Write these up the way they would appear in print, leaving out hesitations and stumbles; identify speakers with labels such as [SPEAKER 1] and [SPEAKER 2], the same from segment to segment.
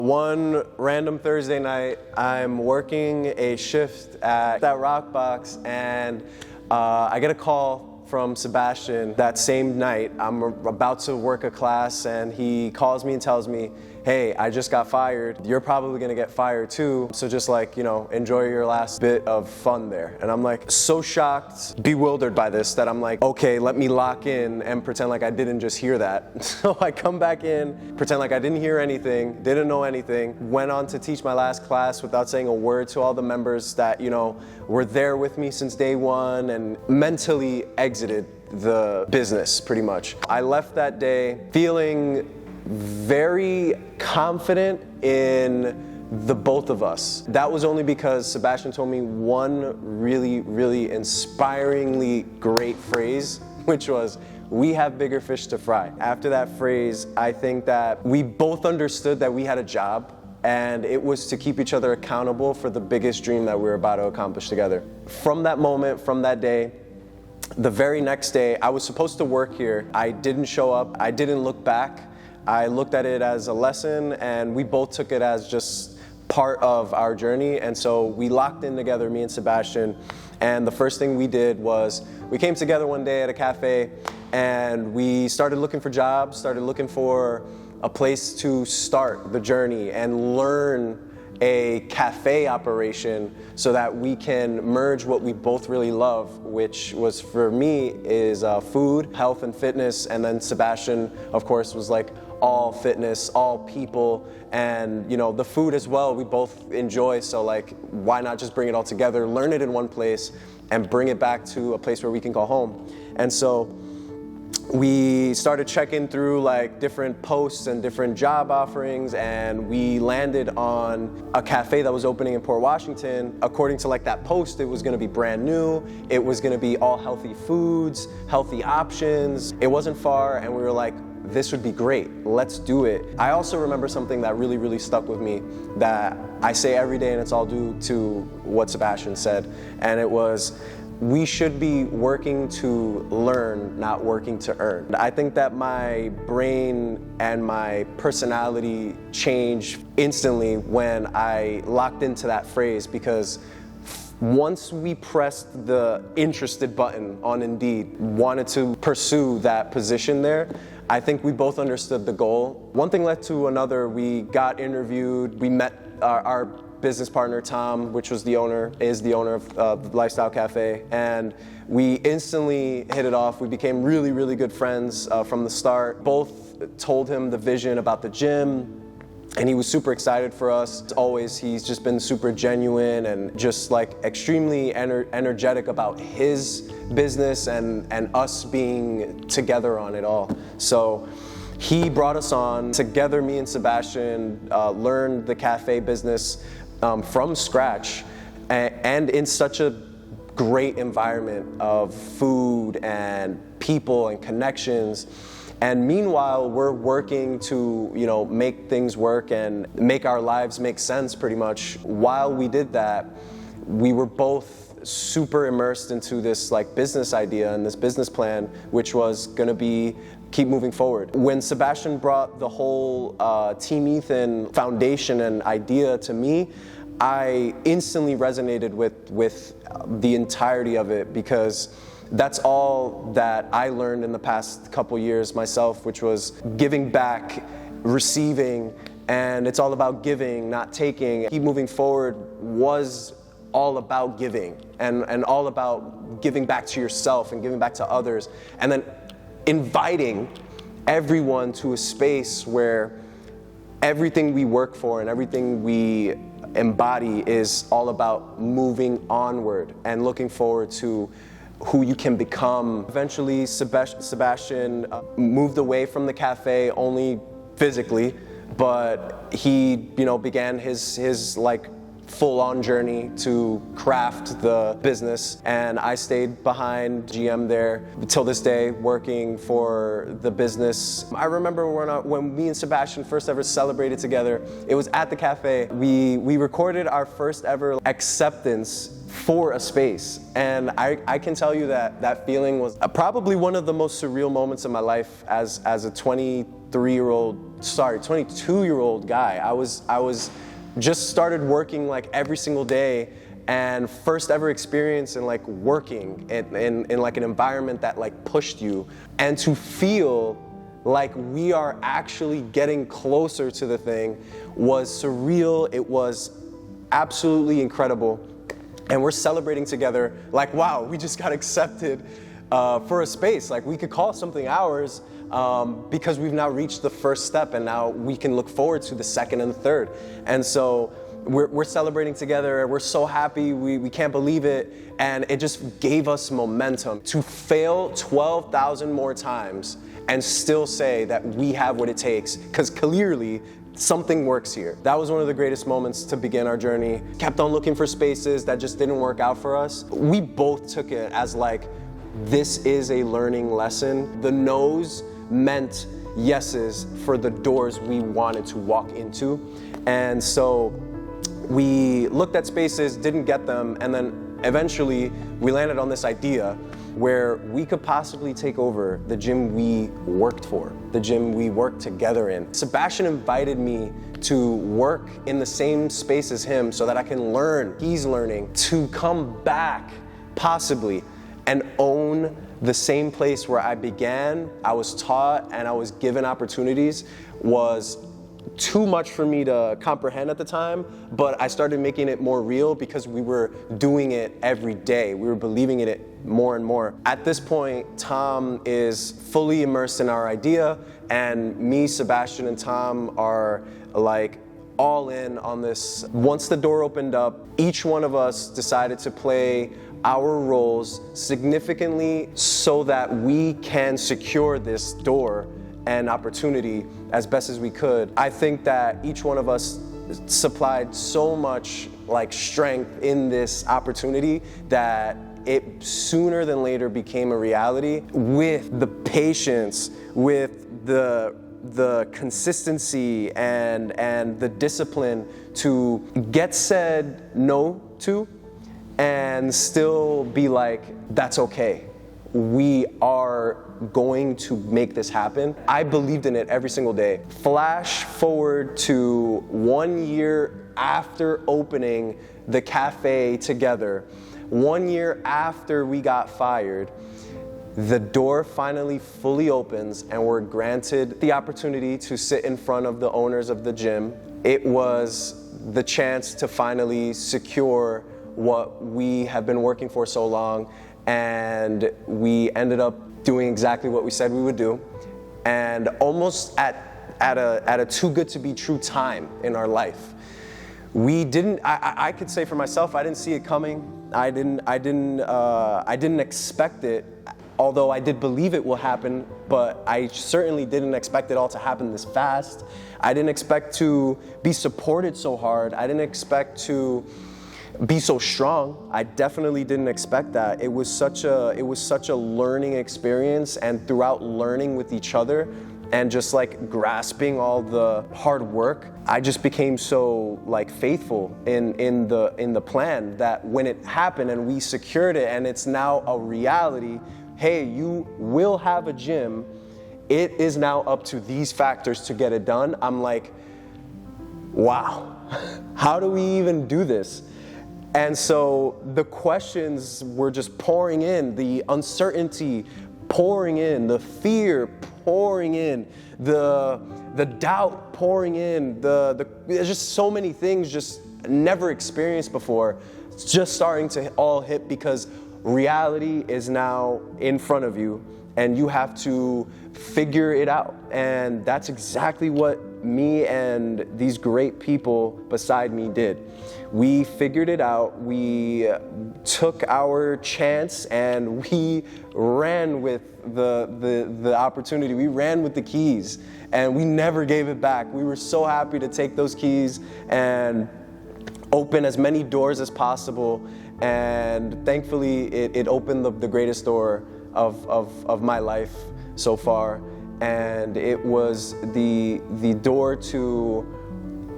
[SPEAKER 1] One random Thursday night, I'm working a shift at that rock box, and I get a call from Sebastian that same night. I'm about to work a class, and he calls me and tells me, hey, I just got fired. You're probably gonna get fired too. So just enjoy your last bit of fun there. And I'm like so shocked, bewildered by this that I'm like, okay, let me lock in and pretend like I didn't just hear that. So I come back in, pretend like I didn't hear anything, didn't know anything, went on to teach my last class without saying a word to all the members that, were there with me since day one, and mentally exited the business pretty much. I left that day feeling very confident in the both of us. That was only because Sebastian told me one really, really inspiringly great phrase, which was, "We have bigger fish to fry." After that phrase, I think that we both understood that we had a job, and it was to keep each other accountable for the biggest dream that we were about to accomplish together. From that moment, from that day, the very next day, I was supposed to work here. I didn't show up. I didn't look back. I looked at it as a lesson, and we both took it as just part of our journey. And so we locked in together, me and Sebastian. And the first thing we did was we came together one day at a cafe, and we started looking for jobs, started looking for a place to start the journey and learn a cafe operation so that we can merge what we both really love, which was, for me, is food, health and fitness, and then Sebastian, of course, was like all fitness, all people, and the food as well we both enjoy, so why not just bring it all together, learn it in one place, and bring it back to a place where we can call home. And so we started checking through different posts and different job offerings, and we landed on a cafe that was opening in Port Washington. According to that post, it was gonna be brand new. It was gonna be all healthy foods, healthy options. It wasn't far, and we were like, this would be great, let's do it. I also remember something that really, really stuck with me that I say every day, and it's all due to what Sebastian said, and it was, we should be working to learn, not working to earn. I think that my brain and my personality changed instantly when I locked into that phrase, because once we pressed the interested button on Indeed, wanted to pursue that position there, I think we both understood the goal. One thing led to another. We got interviewed. We met our business partner, Tom, which is the owner of the Lifestyle Cafe, and we instantly hit it off. We became really, really good friends from the start. Both told him the vision about the gym, and he was super excited for us. As always, he's just been super genuine and just extremely energetic about his business and us being together on it all. So he brought us on. Together, me and Sebastian learned the cafe business from scratch, and in such a great environment of food and people and connections. And meanwhile, we're working to, make things work and make our lives make sense pretty much. While we did that, we were both super immersed into this business idea and this business plan, which was gonna be keep moving forward. When Sebastian brought the whole Team Ethan foundation and idea to me, I instantly resonated with the entirety of it, because that's all that I learned in the past couple years myself, which was giving back, receiving, and it's all about giving, not taking. Keep Moving Forward was all about giving and all about giving back to yourself and giving back to others, and then inviting everyone to a space where everything we work for and everything we embody is all about moving onward and looking forward to who you can become. Eventually, Sebastian moved away from the cafe, only physically, but he, began his full-on journey to craft the business, and I stayed behind GM there till this day, working for the business. I remember when me and Sebastian first ever celebrated together, it was at the cafe. We recorded our first ever acceptance for a space, and I can tell you that feeling was probably one of the most surreal moments of my life as a 22-year-old guy. I was just started working like every single day, and first ever experience in like working in like an environment that like pushed you, and to feel like we are actually getting closer to the thing was surreal. It was absolutely incredible. And we're celebrating together like, wow, we just got accepted for a space. Like, we could call something ours because we've now reached the first step, and now we can look forward to the second and the third. And so we're celebrating together. We're so happy. We can't believe it. And it just gave us momentum to fail 12,000 more times and still say that we have what it takes, because clearly something works here. That was one of the greatest moments to begin our journey. Kept on looking for spaces that just didn't work out for us. We both took it as like, this is a learning lesson. The no's meant yeses for the doors we wanted to walk into. And so we looked at spaces, didn't get them, and then eventually we landed on this idea where we could possibly take over the gym we worked for, the gym we worked together in. Sebastian invited me to work in the same space as him so that I can learn, he's learning, to come back possibly and own the same place where I began, I was taught, and I was given opportunities. Was too much for me to comprehend at the time, but I started making it more real because we were doing it every day. We were believing in it more and more. At this point, Tom is fully immersed in our idea, and me, Sebastian, and Tom are like all in on this. Once the door opened up, each one of us decided to play our roles significantly so that we can secure this door and opportunity as best as we could. I think that each one of us supplied so much like strength in this opportunity that it sooner than later became a reality, with the patience, with the consistency and the discipline to get said no to and still be like, that's okay. We are going to make this happen. I believed in it every single day. Flash forward to 1 year after opening the cafe together, 1 year after we got fired, the door finally fully opens and we're granted the opportunity to sit in front of the owners of the gym. It was the chance to finally secure what we have been working for so long, and we ended up doing exactly what we said we would do, and almost at a too good to be true time in our life. We didn't. I could say for myself, I didn't see it coming. I didn't expect it. Although I did believe it will happen, but I certainly didn't expect it all to happen this fast. I didn't expect to be supported so hard. I didn't expect to be so strong. I definitely didn't expect that. It was such a learning experience, and throughout learning with each other and just like grasping all the hard work, I just became so like faithful in the plan that when it happened and we secured it and it's now a reality, hey, you will have a gym. It is now up to these factors to get it done. I'm like, wow, how do we even do this? And so the questions were just pouring in, the uncertainty pouring in, the fear pouring in, the doubt pouring in, there's just so many things just never experienced before. It's just starting to all hit because reality is now in front of you and you have to figure it out. And that's exactly what me and these great people beside me did. We figured it out, we took our chance, and we ran with the opportunity. We ran with the keys, and we never gave it back. We were so happy to take those keys and open as many doors as possible, and thankfully it opened the greatest door of my life so far. And it was the door to,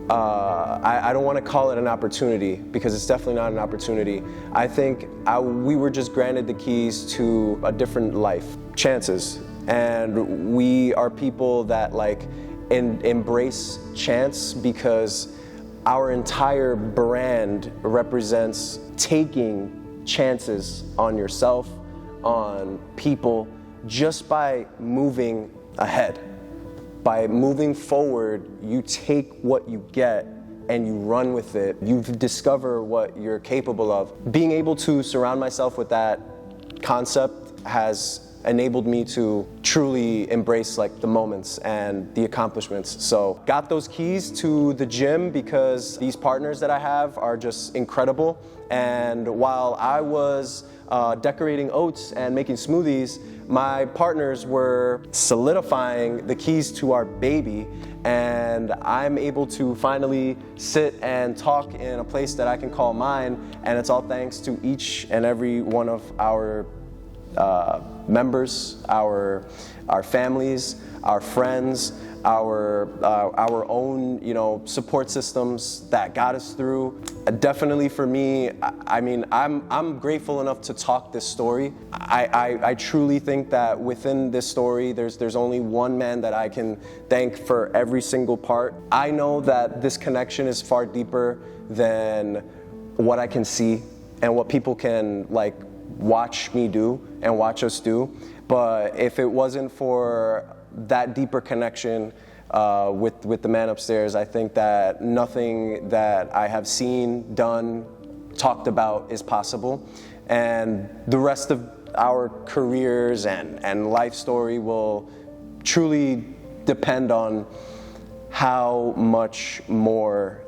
[SPEAKER 1] I don't want to call it an opportunity because it's definitely not an opportunity. I think we were just granted the keys to a different life, chances. And we are people that like embrace chance because our entire brand represents taking chances on yourself, on people, just by moving ahead. By moving forward, you take what you get and you run with it. You discover what you're capable of. Being able to surround myself with that concept has enabled me to truly embrace like the moments and the accomplishments. So got those keys to the gym because these partners that I have are just incredible. And while I was decorating oats and making smoothies, my partners were solidifying the keys to our baby, and I'm able to finally sit and talk in a place that I can call mine, and it's all thanks to each and every one of our members, our families, our friends, our own support systems that got us through. Definitely for me, I mean, I'm grateful enough to talk this story. I truly think that within this story, there's only one man that I can thank for every single part. I know that this connection is far deeper than what I can see and what people can like watch me do and watch us do. But if it wasn't for that deeper connection with the man upstairs, I think that nothing that I have seen, done, talked about is possible. And the rest of our careers and life story will truly depend on how much more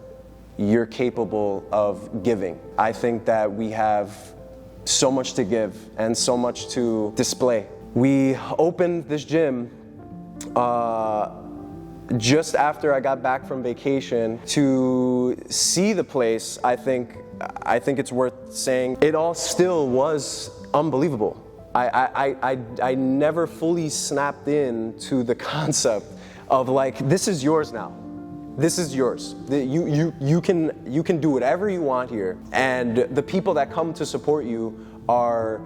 [SPEAKER 1] you're capable of giving. I think that we have so much to give and so much to display. We opened this gym just after I got back from vacation. To see the place, I think it's worth saying, it all still was unbelievable. I never fully snapped into the concept of like, this is yours now. This is yours. You can do whatever you want here. And the people that come to support you are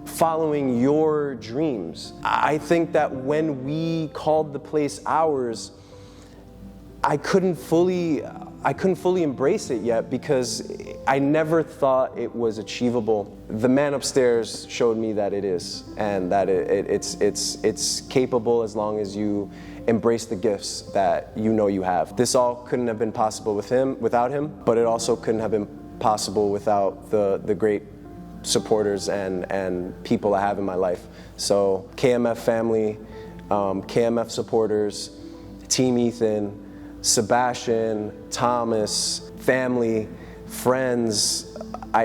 [SPEAKER 1] following your dreams. I think that when we called the place ours, I couldn't fully embrace it yet because I never thought it was achievable. The man upstairs showed me that it is, and that it's capable as long as you embrace the gifts that you know you have. This all couldn't have been possible without him, but it also couldn't have been possible without the great supporters and people I have in my life. So KMF family, KMF supporters, Team Ethan, Sebastian, Thomas, family, friends.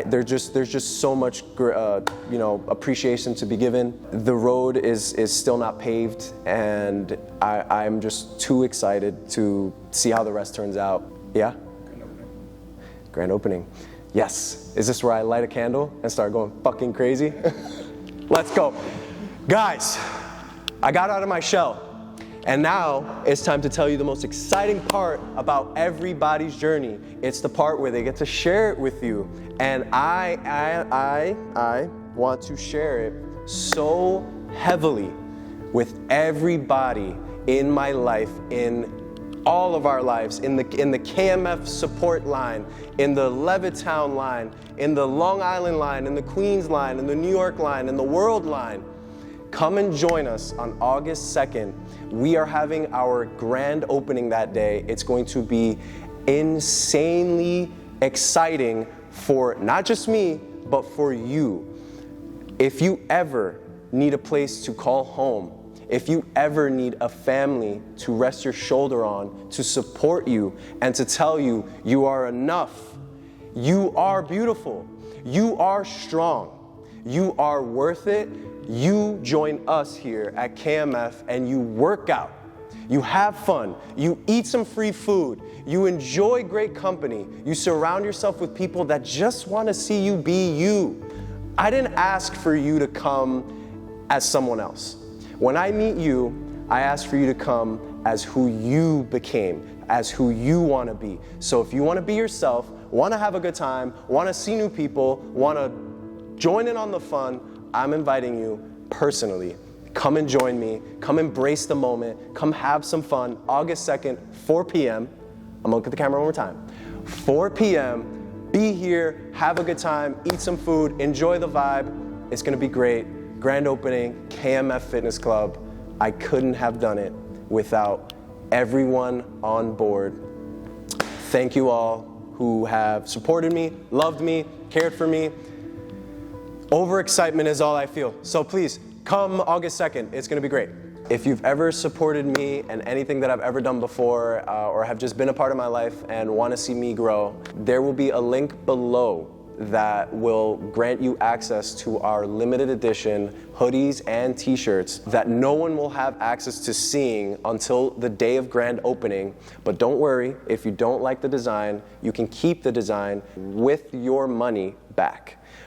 [SPEAKER 1] There's just so much appreciation to be given. The road is still not paved, and I'm just too excited to see how the rest turns out. Yeah? Grand opening. Yes. Is this where I light a candle and start going fucking crazy? Let's go. Guys, I got out of my shell. And now it's time to tell you the most exciting part about everybody's journey. It's the part where they get to share it with you. And I want to share it so heavily with everybody in my life, in all of our lives, in the KMF support line, in the Levittown line, in the Long Island line, in the Queens line, in the New York line, in the World line. Come and join us on August 2nd. We are having our grand opening that day. It's going to be insanely exciting for not just me, but for you. If you ever need a place to call home, if you ever need a family to rest your shoulder on, to support you, and to tell you you are enough, you are beautiful, you are strong, you are worth it, you join us here at KMF and you work out, you have fun, you eat some free food, you enjoy great company, you surround yourself with people that just want to see you be you. I didn't ask for you to come as someone else. When I meet you, I ask for you to come as who you became, as who you want to be. So if you want to be yourself, want to have a good time, want to see new people, want to join in on the fun, I'm inviting you personally. Come and join me. Come embrace the moment. Come have some fun. August 2nd, 4 p.m. I'm gonna look at the camera one more time. 4 p.m. Be here, have a good time, eat some food, enjoy the vibe. It's gonna be great. Grand opening, KMF Fitness Club. I couldn't have done it without everyone on board. Thank you all who have supported me, loved me, cared for me. Overexcitement is all I feel. So please, come August 2nd, it's gonna be great. If you've ever supported me and anything that I've ever done before or have just been a part of my life and wanna see me grow, there will be a link below that will grant you access to our limited edition hoodies and t-shirts that no one will have access to seeing until the day of grand opening. But don't worry, if you don't like the design, you can keep the design with your money back.